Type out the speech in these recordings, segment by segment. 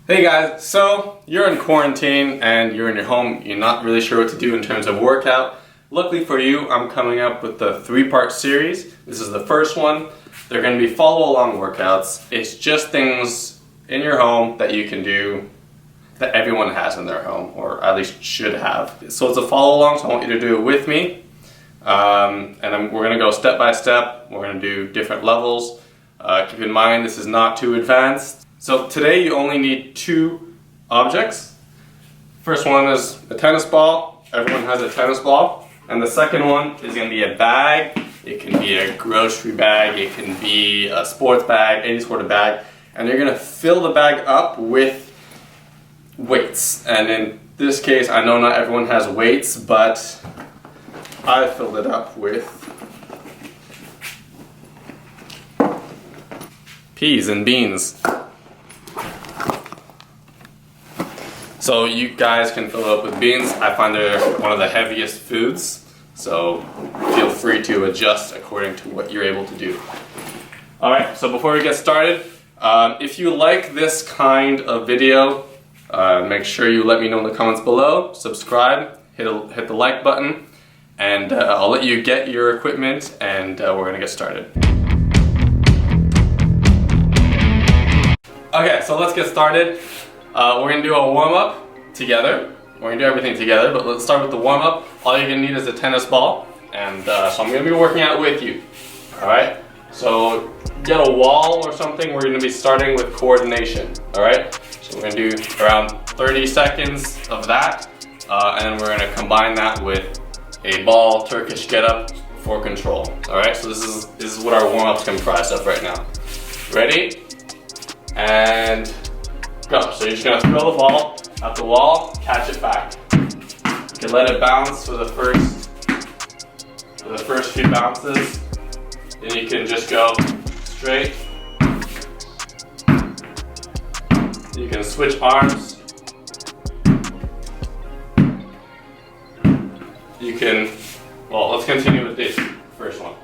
Hey guys, so you're in quarantine and you're in your home, you're not really sure what to do in terms of workout. Luckily for you, I'm coming up with a 3-part series. This is the first one. They're going to be follow-along workouts. It's just things in your home that you can do that everyone has in their home, or at least should have. So it's a follow-along, so I want you to do it with me. We're going to go step by step. We're going to do different levels. Keep in mind, this is not too advanced. So today you only need 2 objects. First one is a tennis ball. Everyone has a tennis ball. And the second one is going to be a bag. It can be a grocery bag, it can be a sports bag, any sort of bag. And you're going to fill the bag up with weights. And in this case, I know not everyone has weights, but I filled it up with peas and beans. So you guys can fill it up with beans. I find they're one of the heaviest foods, so feel free to adjust according to what you're able to do. Alright, so before we get started, if you like this kind of video, make sure you let me know in the comments below, subscribe, hit the like button, and I'll let you get your equipment and we're going to get started. Okay, so let's get started. We're going to do a warm-up together. We're going to do everything together, but let's start with the warm-up. All you're going to need is a tennis ball, and so I'm going to be working out with you. Alright? So get a wall or something. We're going to be starting with coordination. Alright? So we're going to do around 30 seconds of that, and then we're going to combine that with a ball Turkish get-up for control. Alright? So this is what our warm-up's comprised of right now. Ready? And go. So you're just going to throw the ball at the wall, catch it back. You can let it bounce for the first few bounces. Then you can just go straight. You can switch arms. You can, well, let's continue with this first one.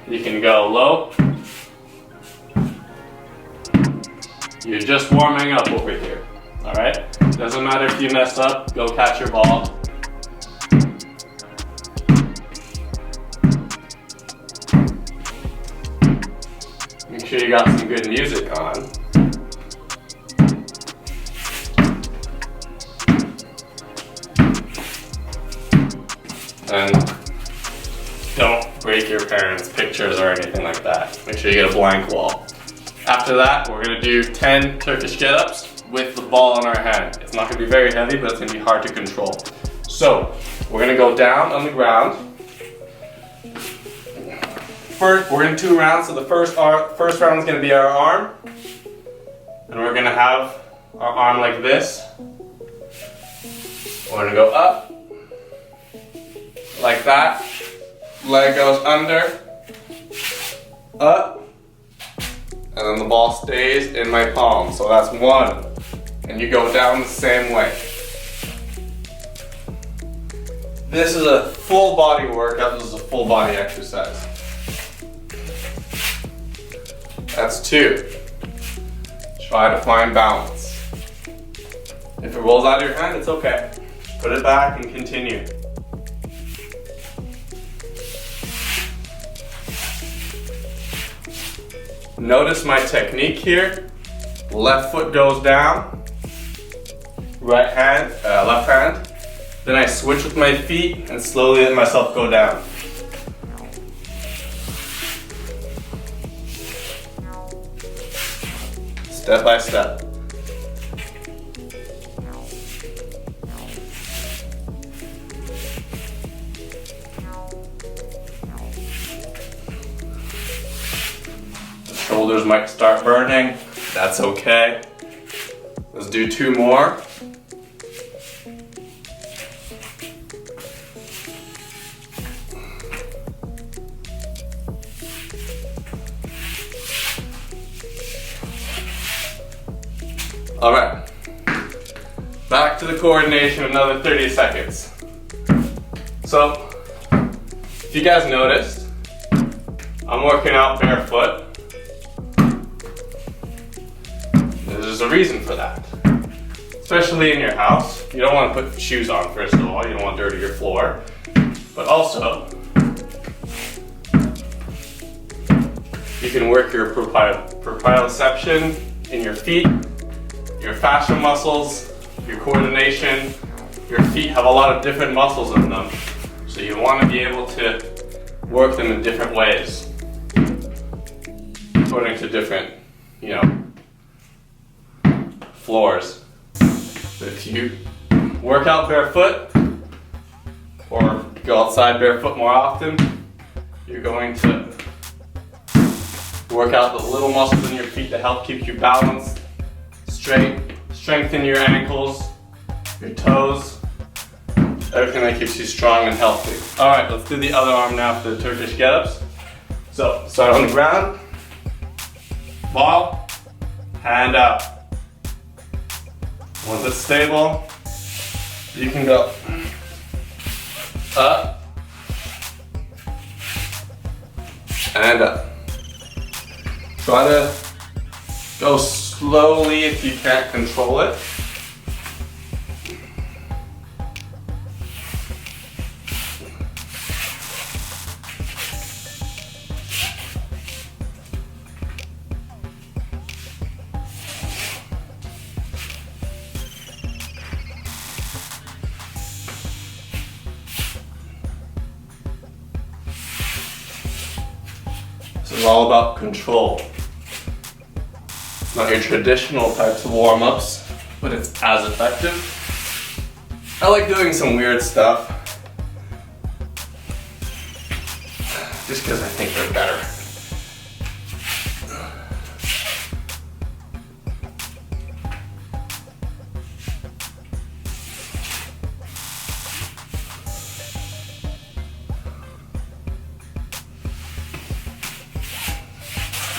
You can go low. You're just warming up over here, alright? Doesn't matter if you mess up, go catch your ball. Make sure you got some good music on. And don't break your parents' pictures or anything like that. Make sure you get a blank wall. After that, we're going to do 10 Turkish get-ups with the ball in our hand. It's not going to be very heavy, but it's going to be hard to control. So, we're going to go down on the ground. First, we're in 2 rounds, so the first round is going to be our arm. And we're going to have our arm like this. We're going to go up, like that. Leg goes under, up. And then the ball stays in my palm. So that's 1. And you go down the same way. This is a full body workout. This is a full body exercise. That's 2. Try to find balance. If it rolls out of your hand, it's okay. Put it back and continue. Notice my technique here. Left foot goes down, right hand, left hand. Then I switch with my feet and slowly let myself go down. Step by step. Shoulders might start burning, that's okay. Let's do 2 more. Alright, back to the coordination, another 30 seconds. So, if you guys noticed, I'm working out barefoot. there's a reason for that. Especially in your house. You don't want to put shoes on, first of all. You don't want to dirty your floor. But also, you can work your proprioception in your feet, your fascia muscles, your coordination. Your feet have a lot of different muscles in them. So you want to be able to work them in different ways. According to different, floors. If you work out barefoot or go outside barefoot more often, you're going to work out the little muscles in your feet to help keep you balanced, straight, strengthen your ankles, your toes, everything that keeps you strong and healthy. All right, let's do the other arm now for the Turkish get-ups. So start on the ground, ball, hand out. Once it's stable, you can go up and up. Try to go slowly if you can't control it. This is all about control. It's not your traditional types of warm-ups, but it's as effective. I like doing some weird stuff, just because I think they're better.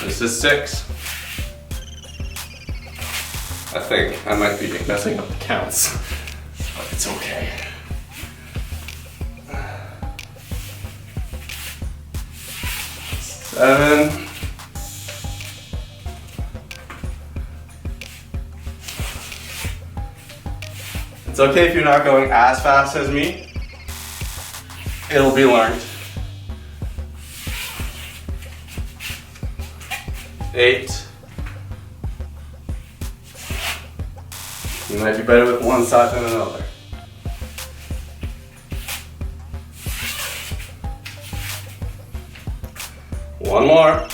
This is 6. I think I might be messing up the counts, but it's okay. Seven. It's okay if you're not going as fast as me. It'll be learned. 8. You might be better with one side than another. 1 more.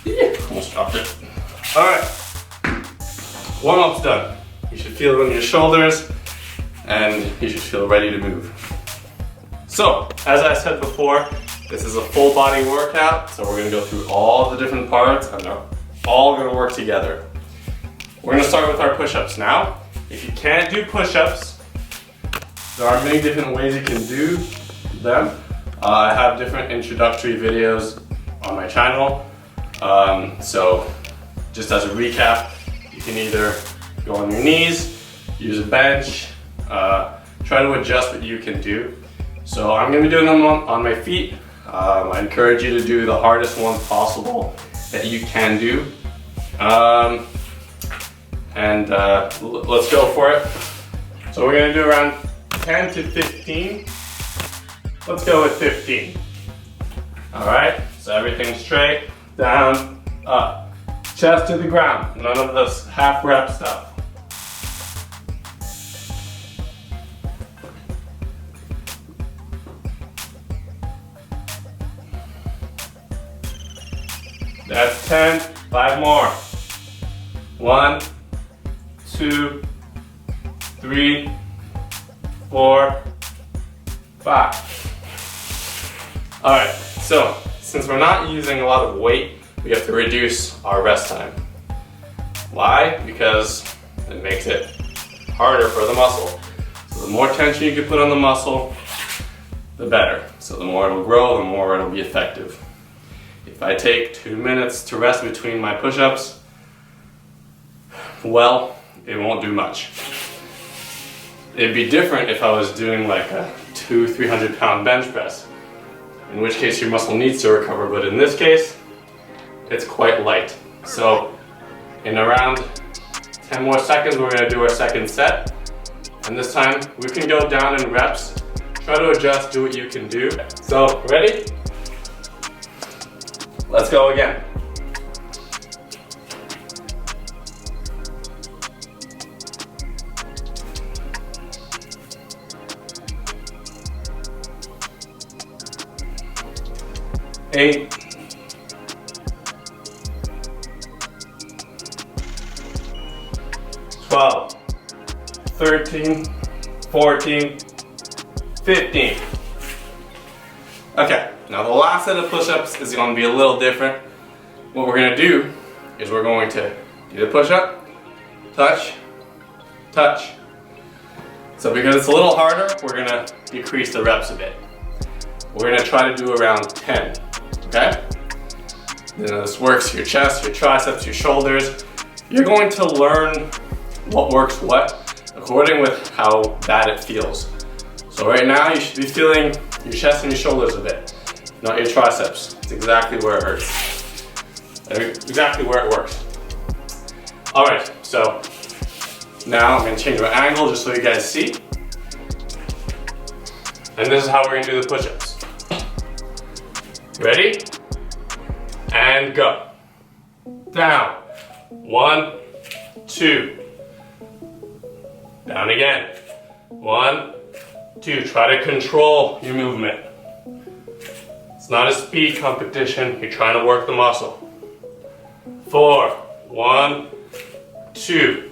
Yeah, almost dropped it. All right, warm-up's done. You should feel it on your shoulders and you should feel ready to move. So, as I said before, this is a full body workout, so we're gonna go through all the different parts and they're all gonna work together. We're gonna start with our push-ups now. If you can't do push-ups, there are many different ways you can do them. I have different introductory videos on my channel. So, just as a recap, you can either go on your knees, use a bench, try to adjust what you can do. So I'm going to be doing them on my feet. I encourage you to do the hardest ones possible that you can do. Let's go for it. So we're going to do around 10 to 15. Let's go with 15. Alright, so everything straight, down, up. Chest to the ground, none of this half rep stuff. That's 10, 5 more. 1, 2, 3, 4, 5. All right, so since we're not using a lot of weight, we have to reduce our rest time. Why? Because it makes it harder for the muscle. So the more tension you can put on the muscle, the better. So the more it'll grow, the more it'll be effective. If I take 2 minutes to rest between my push-ups, well, it won't do much. It'd be different if I was doing like a 200-300 pound bench press, in which case your muscle needs to recover, but in this case, it's quite light. So in around 10 more seconds, we're gonna do our second set. And this time, we can go down in reps. Try to adjust, do what you can do. So, ready? Let's go again. Eight. 12, 13, 14, 15. Okay, now the last set of push-ups is going to be a little different. What we're going to do is we're going to do the push-up, touch, touch. So because it's a little harder, we're going to decrease the reps a bit. We're going to try to do around 10, okay? You know, this works your chest, your triceps, your shoulders. You're going to learn what works what according with how bad it feels. So right now you should be feeling your chest and your shoulders a bit, not your triceps. It's exactly where it hurts. Exactly where it works. Alright, so now I'm going to change my angle just so you guys see. And this is how we're going to do the push-ups. Ready? And go. Down. 1, 2. Down again. 1, 2. Try to control your movement. It's not a speed competition. You're trying to work the muscle. 4. 1, 2.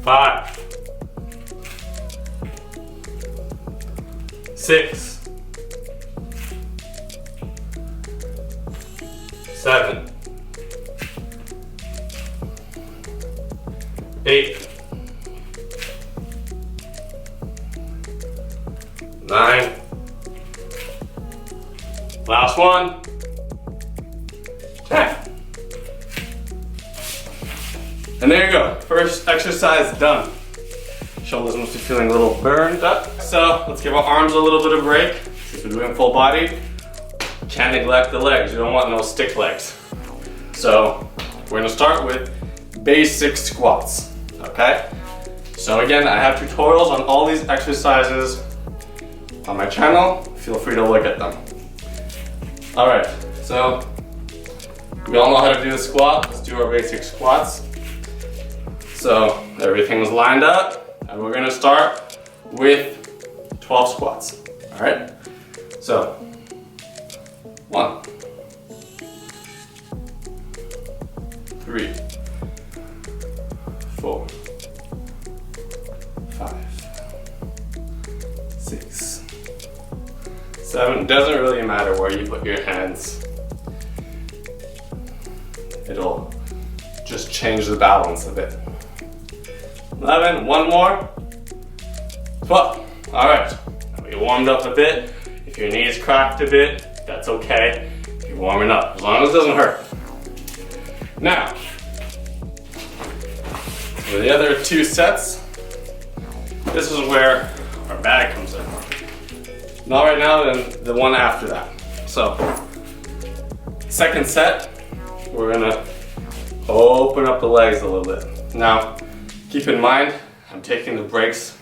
5. 6. 7. 8. 9. Last one. 10. And there you go. First exercise done. Shoulders must be feeling a little burned up. So let's give our arms a little bit of break. If we're doing full body, can't neglect the legs. You don't want no stick legs. So we're gonna start with basic squats, okay? So again, I have tutorials on all these exercises on my channel. Feel free to look at them. All right, so we all know how to do a squat. Let's do our basic squats. So everything's lined up, and we're gonna start with 12 squats, all right? So 1, 3, 4, 5, 6, 7. Doesn't really matter where you put your hands. It'll just change the balance a bit. 11, one more. 12. All right, we warmed up a bit. If your knees cracked a bit, that's okay. You're warming up, as long as it doesn't hurt. Now, for the other 2 sets, this is where our bag comes in. Not right now, then the one after that. So, second set, we're gonna open up the legs a little bit. Now, keep in mind, I'm taking the breaks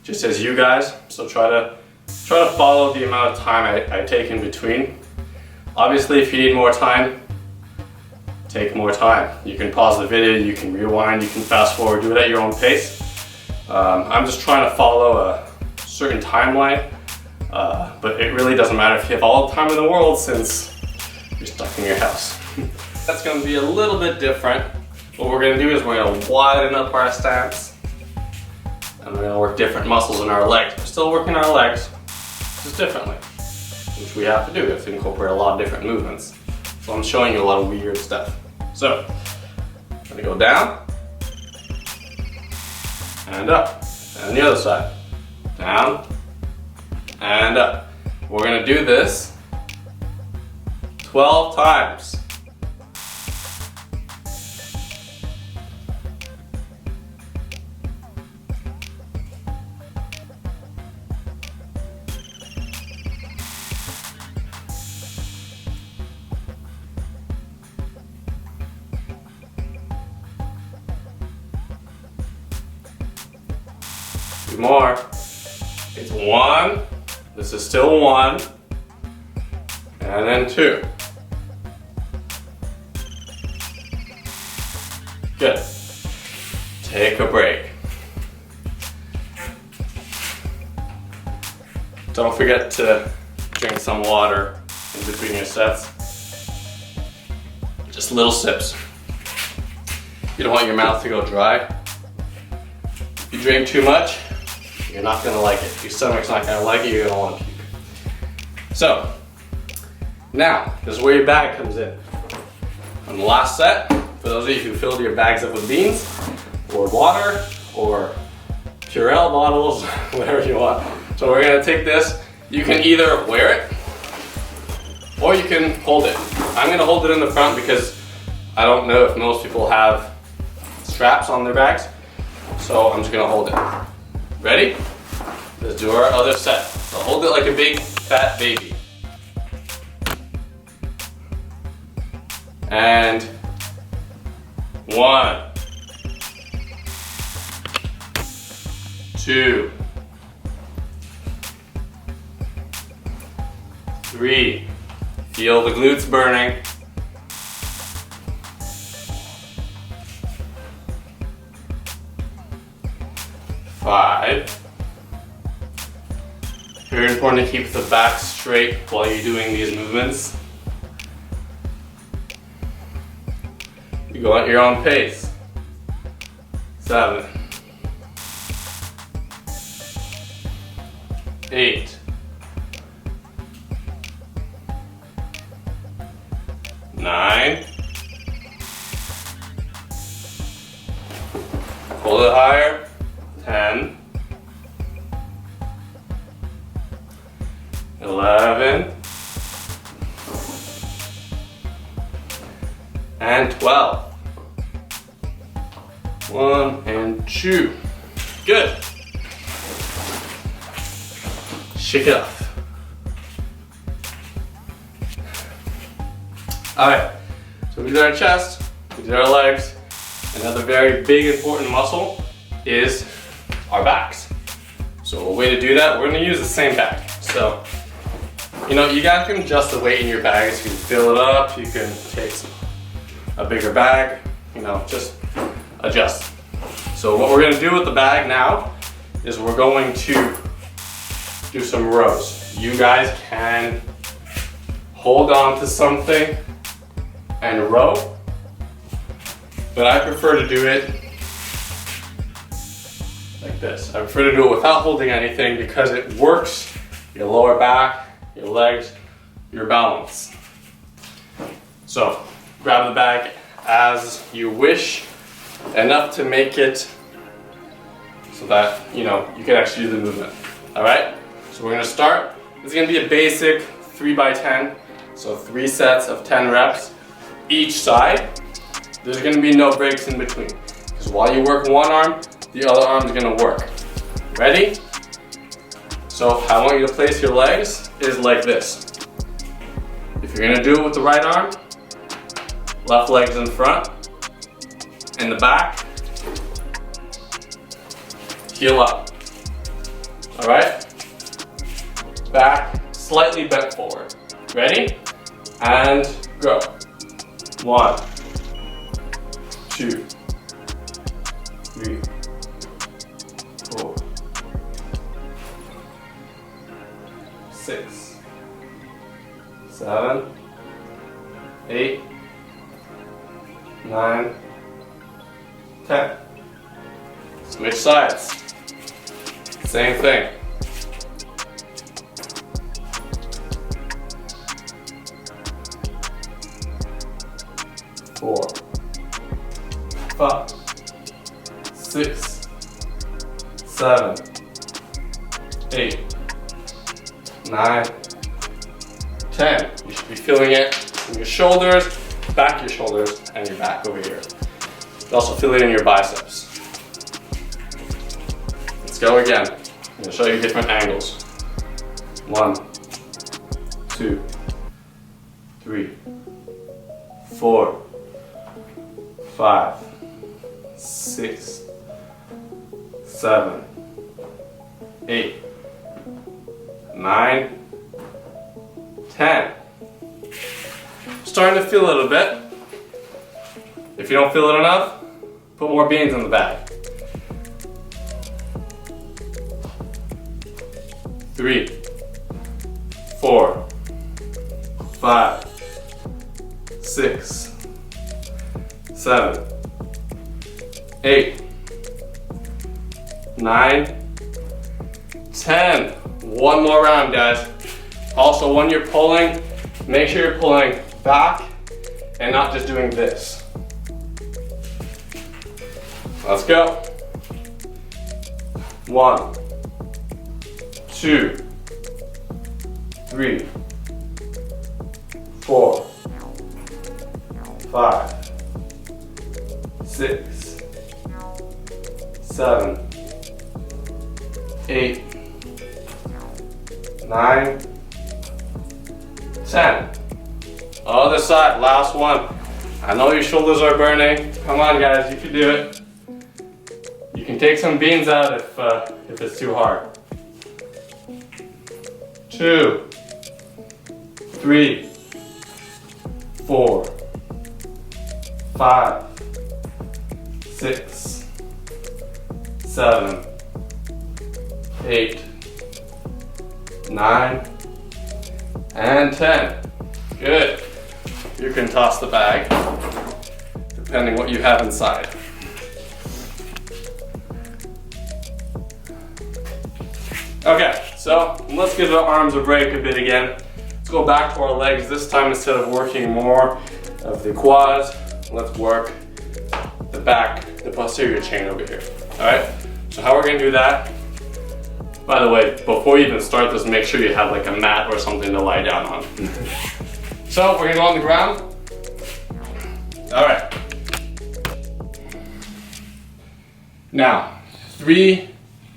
just as you guys, so try to follow the amount of time I take in between. Obviously, if you need more time, take more time. You can pause the video, you can rewind, you can fast forward, do it at your own pace. I'm just trying to follow a certain timeline, but it really doesn't matter if you have all the time in the world since you're stuck in your house. That's gonna be a little bit different. What we're gonna do is we're gonna widen up our stance, and we're gonna work different muscles in our legs. We're still working our legs, just differently, which we have to do. We have to incorporate a lot of different movements. So I'm showing you a lot of weird stuff. So, I'm gonna go down, and up, and the other side. Down, and up. We're gonna do this 12 times. 2 more. It's 1. This is still 1. And then 2. Good. Take a break. Don't forget to drink some water in between your sets. Just little sips. You don't want your mouth to go dry. If you drink too much, you're not gonna like it. Your stomach's not gonna like it, you're gonna wanna puke. So, now, this is where your bag comes in. On the last set, for those of you who filled your bags up with beans, or water, or Purell bottles, whatever you want. So we're gonna take this, you can either wear it, or you can hold it. I'm gonna hold it in the front because I don't know if most people have straps on their bags. So I'm just gonna hold it. Ready? Let's do our other set. So hold it like a big fat baby. And 1, 2, 3. Feel the glutes burning. 5. Very important to keep the back straight while you're doing these movements. You go at your own pace. 7. 8. 9. Hold it higher. 10. 11. And 12. 1 and 2. Good. Shake it off. Alright, so we did our chest, we did our legs. Another very big important muscle is our backs. So a way to do that, we're going to use the same bag. So, you guys can adjust the weight in your bags. You can fill it up, you can take a bigger bag, just adjust. So what we're going to do with the bag now is we're going to do some rows. You guys can hold on to something and row, but I prefer to do it like this. I prefer to do it without holding anything because it works your lower back, your legs, your balance. So grab the bag as you wish, enough to make it so that you can actually do the movement. All right, so we're gonna start. This is gonna be a basic 3x10, so 3 sets of 10 reps each side. There's gonna be no breaks in between, because while you work one arm, the other arm is gonna work. Ready? So how I want you to place your legs is like this. If you're gonna do it with the right arm, left leg's in front, in the back, heel up. All right? Back slightly bent forward. Ready? And go. 1, 2, 3, 4, 6, 7, 8, 9, 10. Switch sides. Same thing. 4, 5, 6, 7, 8, 9, 10. You should be feeling it in your shoulders, back of your shoulders, and your back over here. You also feel it in your biceps. Let's go again. I'm going to show you different angles. 1, 2, 3, 4, 5, 6, 7, 8, 9, 10. Starting to feel it a little bit. If you don't feel it enough, put more beans in the bag. 3, 4, 5, 6, 7, 8, 9, 10. One more round, guys. Also, when you're pulling, make sure you're pulling back and not just doing this. Let's go. 1, 2, 3, 4, 5, 6, 7, 8, 9, 10. Other side, last one. I know your shoulders are burning. Come on, guys, you can do it. You can take some beans out if it's too hard. 2, 3, 4, 5, 6, 7, 8, 9, and 10. Good. You can toss the bag, depending what you have inside. Okay, so let's give the arms a break a bit again. Let's go back to our legs. This time, instead of working more of the quads, let's work the back, the posterior chain over here. All right, so how we're gonna do that? By the way, before you even start this, make sure you have like a mat or something to lie down on. So we're gonna go on the ground. All right. Now, 3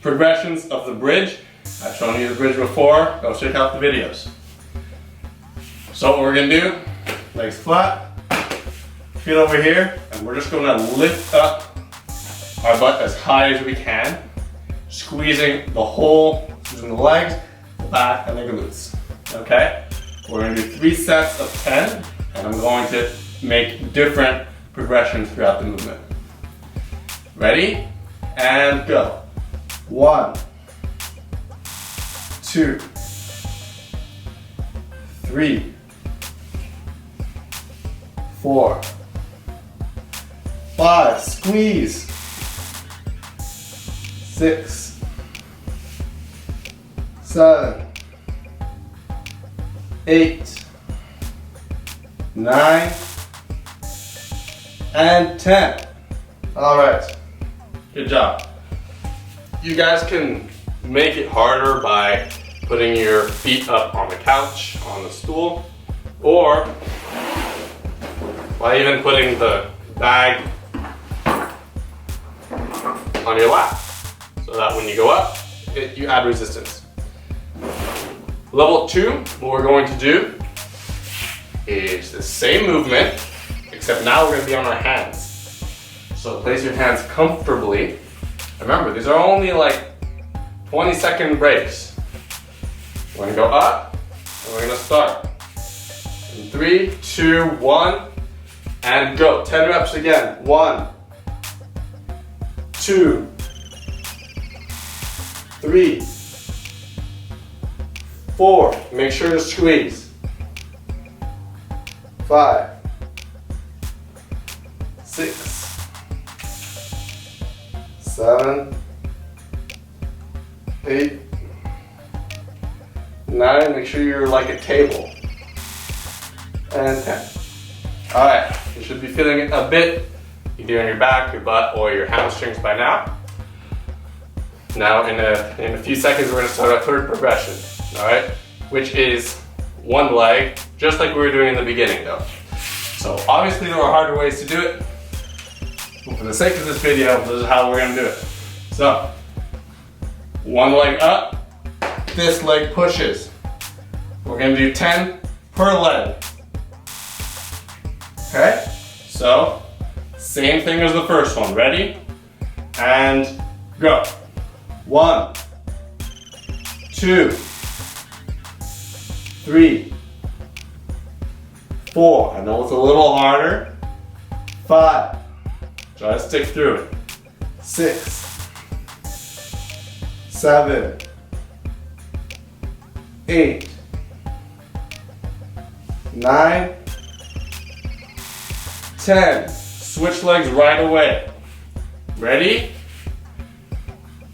progressions of the bridge. I've shown you the bridge before. Go check out the videos. So what we're gonna do, legs flat, feet over here, and we're just gonna lift up our butt as high as we can, squeezing the whole, squeezing the legs, the back, and the glutes. Okay? We're gonna do 3 sets of 10, and I'm going to make different progressions throughout the movement. Ready? And go. 1, 2, 3, 4, 5, squeeze. 6, 7, 8, 9, and 10. All right, good job. You guys can make it harder by putting your feet up on the couch, on the stool, or by even putting the bag on your lap, so that when you go up, you add resistance. Level 2, what we're going to do is the same movement, except now we're going to be on our hands. So place your hands comfortably. Remember, these are only like 20-second breaks. We're going to go up, and we're going to start. In 3, 2, 1, and go. 10 reps again. 1, 2, 3, 4. Make sure to squeeze. 5, 6, 7, 8, 9. Make sure you're like a table. And 10. All right, you should be feeling it a bit either on your back, your butt, or your hamstrings by now. Now, in a few seconds, we're going to start our third progression. All right, which is one leg, just like we were doing in the beginning, though. So obviously, there are harder ways to do it. But for the sake of this video, this is how we're going to do it. So, one leg up, this leg pushes. We're going to do 10 per leg. Okay, so same thing as the first one. Ready? And go. 1, 2, 3, 4. I know it's a little harder. 5. Try to stick through it. 6, 7, 8, 9, 10. Switch legs right away. Ready?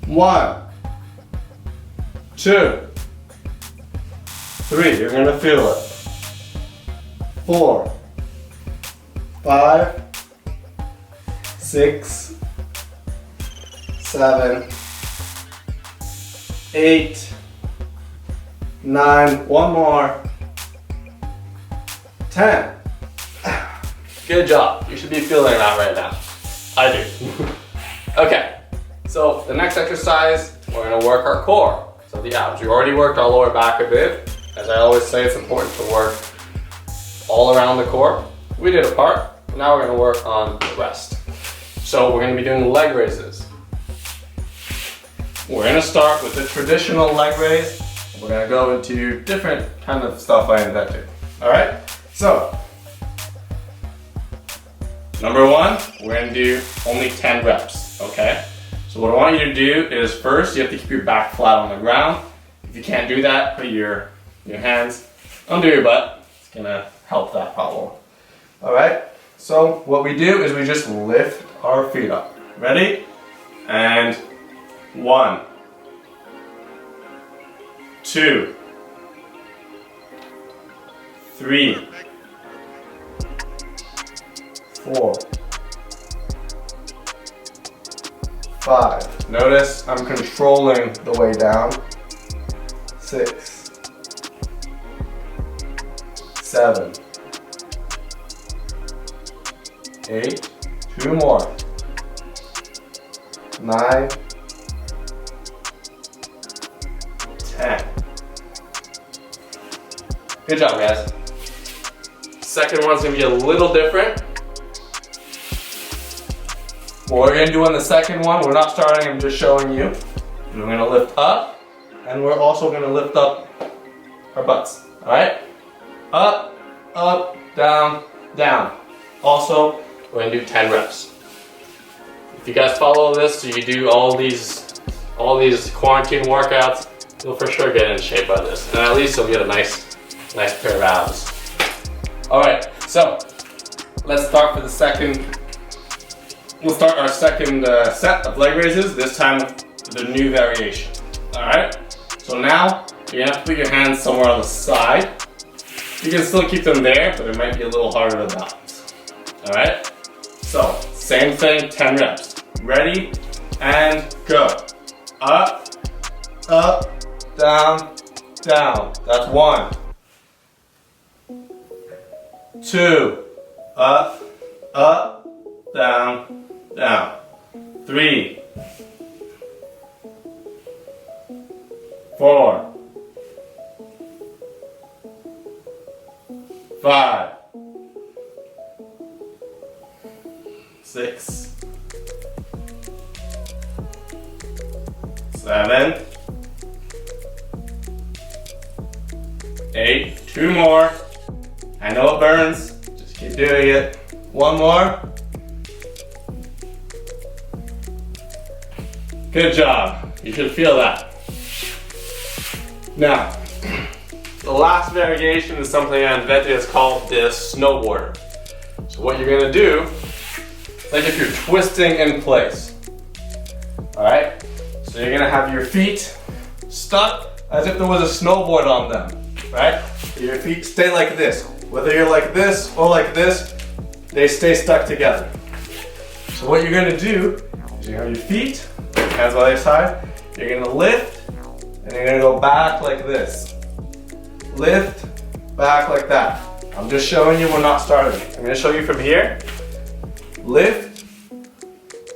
1, 2, 3. You're gonna feel it. 4, 5, 6, 7, 8, 9. One more. 10. Good job. You should be feeling that right now. I do. Okay. So the next exercise, we're gonna work our core. So the abs. We already worked our lower back a bit. As I always say, it's important to work all around the core. We did a part. Now we're gonna work on the rest. So we're gonna be doing leg raises. We're gonna start with the traditional leg raise. We're gonna go into different kind of stuff I invented. All right? So, number 1, we're gonna do only 10 reps, okay? So what I want you to do is first, you have to keep your back flat on the ground. If you can't do that, put your hands under your butt. It's gonna help that problem. All right? So what we do is we just lift our feet up. Ready? And 1, 2, 3, 4, 5. Notice I'm controlling the way down. 6, 7, 8. 2 more. 9, 10. Good job, guys. Second one's gonna be a little different. What we're gonna do on the second one, we're not starting, I'm just showing you. We're gonna lift up, and we're also gonna lift up our butts, all right? Up, up, down, down. Also, we're gonna do 10 reps. If you guys follow this, so you do all these quarantine workouts, you'll for sure get in shape by this. And at least you'll get a nice pair of abs. All right, so let's start for the second. We'll start our second set of leg raises, this time with the new variation. All right, so now you're gonna have to put your hands somewhere on the side. You can still keep them there, but it might be a little harder to balance. All right, so same thing, 10 reps. Ready, and go. Up, up, down, down. That's 1. 2, up, up, down, down. 3, 4, 5, 6, 7, 8. 2 more. I know it burns. Just keep doing it. 1 more. Good job. You should feel that. Now, the last variation is something I invented. It's called the snowboarder. So what you're gonna do, like if you're twisting in place. All right? So you're gonna have your feet stuck as if there was a snowboard on them, right? Your feet stay like this. Whether you're like this or like this, they stay stuck together. So what you're gonna do is you have your feet, hands by their side, you're gonna lift, and you're gonna go back like this. Lift, back like that. I'm just showing you, we're not starting. I'm gonna show you from here. Lift,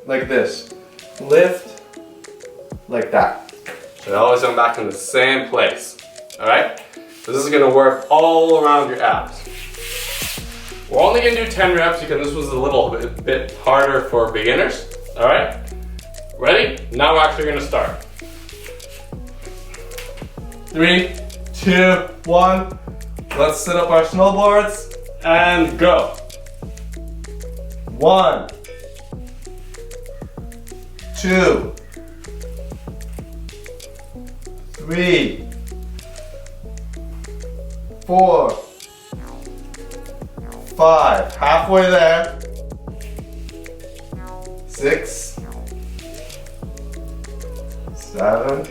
like this. Lift, like that. So you're always going back in the same place. All right? So this is gonna work all around your abs. We're only gonna do 10 reps because this was a little bit harder for beginners. All right? Ready? Now we're actually gonna start. 3, 2, 1. Let's set up our snowboards and go. 1, 2, 3, 4, 5. Halfway there. 6, 7,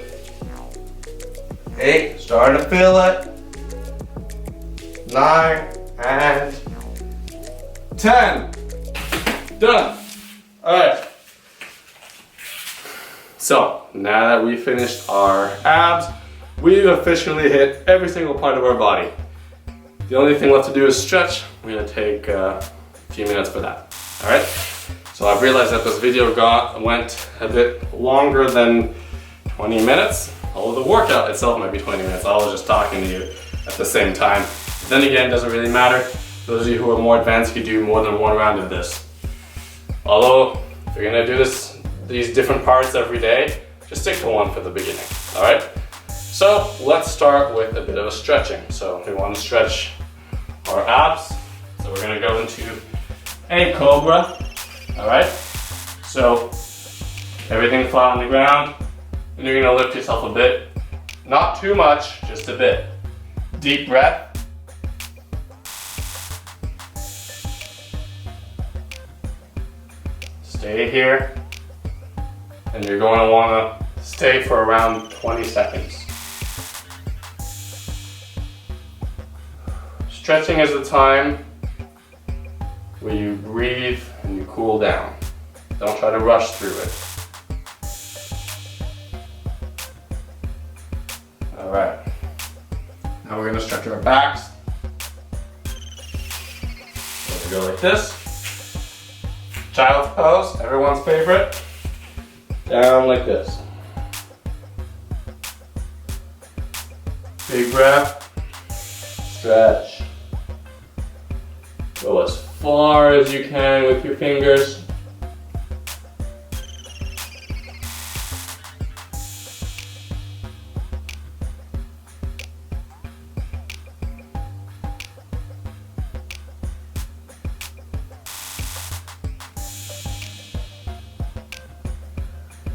8. Starting to feel it. 9 and 10. Done. Alright. So, now that we finished our abs, we've officially hit every single part of our body. The only thing left to do is stretch. We're going to take a few minutes for that. Alright? So I've realized that this video went a bit longer than 20 minutes. Although the workout itself might be 20 minutes. I was just talking to you at the same time. Then again, it doesn't really matter. Those of you who are more advanced could do more than one round of this. Although, if you're gonna do these different parts every day, just stick to one for the beginning, all right? So, let's start with a bit of a stretching. So, we wanna stretch our abs. So we're gonna go into a cobra, all right? So, everything flat on the ground, and you're gonna lift yourself a bit. Not too much, just a bit. Deep breath. Stay here, and you're going to want to stay for around 20 seconds. Stretching is the time where you breathe and you cool down. Don't try to rush through it. All right. Now we're going to stretch our backs. So we go like this. Child's pose, everyone's favorite. Down like this. Big breath. Stretch. Go as far as you can with your fingers.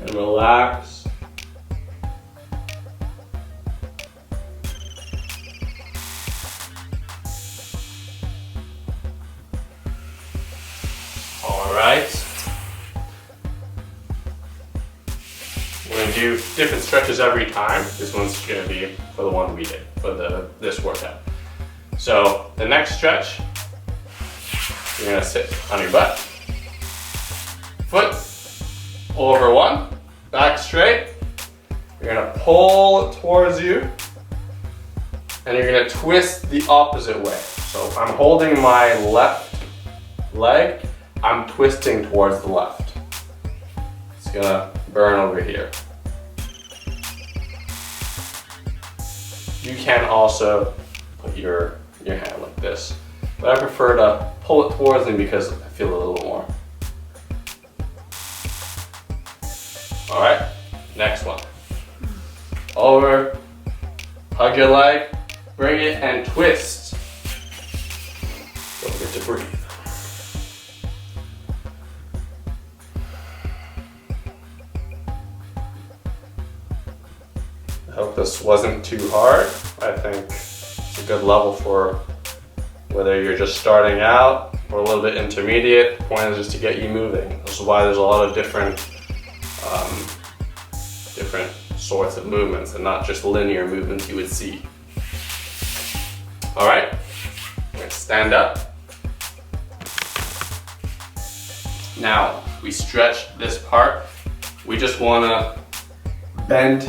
And relax. All right. We're going to do different stretches every time. This one's going to be for the one we did, for this workout. So the next stretch, you're going to sit on your butt. Foot over one. Back straight. You're gonna pull it towards you, and you're gonna twist the opposite way. So if I'm holding my left leg, I'm twisting towards the left. It's gonna burn over here. You can also put your hand like this, but I prefer to pull it towards me because I feel a little more. All right, next one. Over, hug your leg, bring it and twist. Don't forget to breathe. I hope this wasn't too hard. I think it's a good level for whether you're just starting out or a little bit intermediate. The point is just to get you moving. This is why there's a lot of different sorts of movements and not just linear movements you would see. All right, we're gonna stand up. Now, we stretch this part. We just wanna bend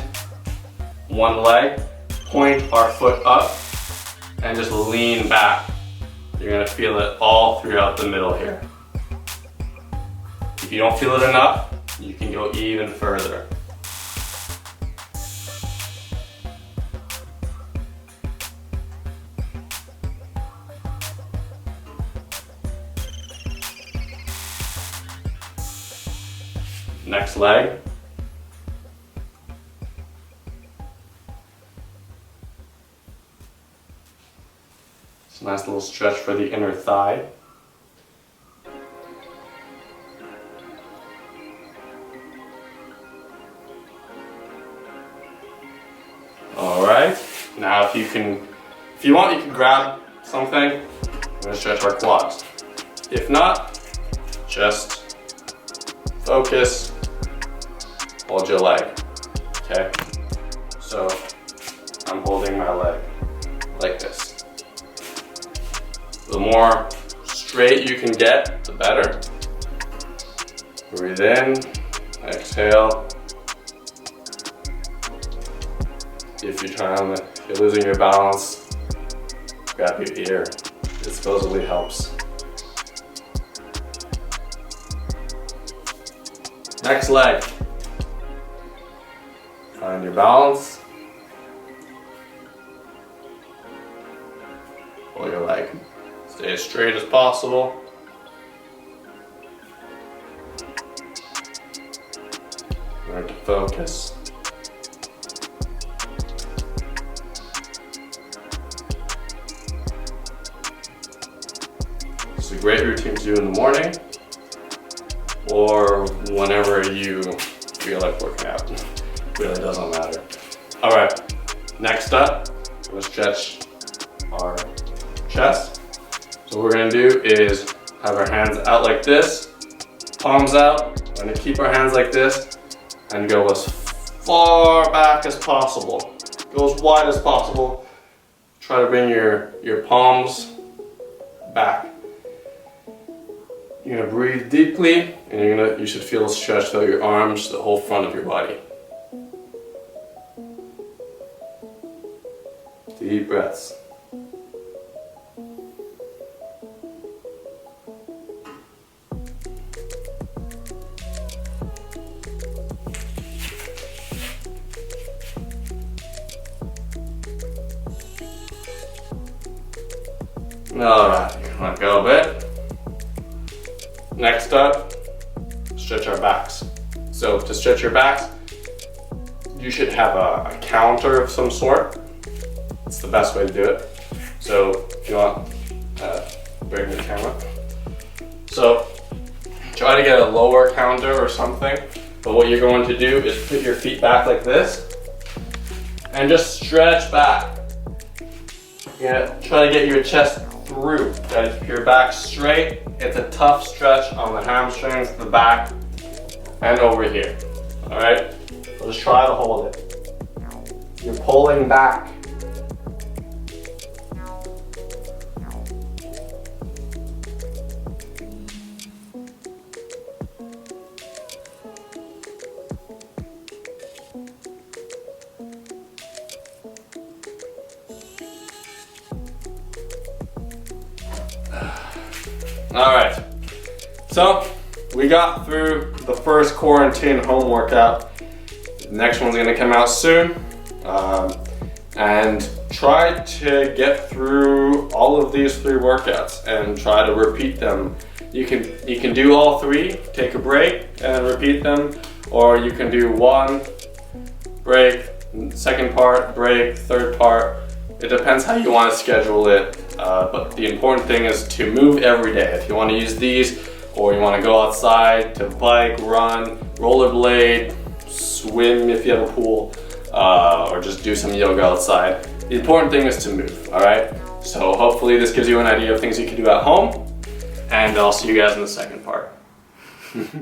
one leg, point our foot up, and just lean back. You're gonna feel it all throughout the middle here. If you don't feel it enough, you can go even further. Next leg. It's a nice little stretch for the inner thigh. Alright, now if you want, you can grab something. I'm going to stretch our quads. If not, just focus, hold your leg, okay? So I'm holding my leg like this. The more straight you can get, the better. Breathe in, exhale. If you're losing your balance, grab your ear. It supposedly helps. Next leg. Find your balance. Pull your leg. Stay as straight as possible. Learn to focus. It's a great routine to do in the morning or whenever you feel like working out. It really doesn't matter. Alright, next up, we're going to stretch our chest. So what we're going to do is have our hands out like this, palms out. We're going to keep our hands like this and go as far back as possible. Go as wide as possible. Try to bring your palms back. You're gonna breathe deeply, and you should feel a stretch through your arms, the whole front of your body. Deep breaths. Alright, let go a bit. Next up, stretch our backs. So to stretch your backs, you should have a counter of some sort. It's the best way to do it. So if you want, bring the camera. So try to get a lower counter or something. But what you're going to do is put your feet back like this and just stretch back. Try to get your chest through. Try to keep your back straight. It's a tough stretch on the hamstrings, the back, and over here. Alright? So just try to hold it. You're pulling back. Alright, so we got through the first quarantine home workout. The next one's going to come out soon. And try to get through all of these 3 workouts and try to repeat them. You can do all 3, take a break and repeat them, or you can do 1, break, second part, break, third part. It depends how you want to schedule it. But the important thing is to move every day. If you want to use these, or you want to go outside to bike, run, rollerblade, swim if you have a pool, or just do some yoga outside. The important thing is to move, alright? So hopefully this gives you an idea of things you can do at home, and I'll see you guys in the second part.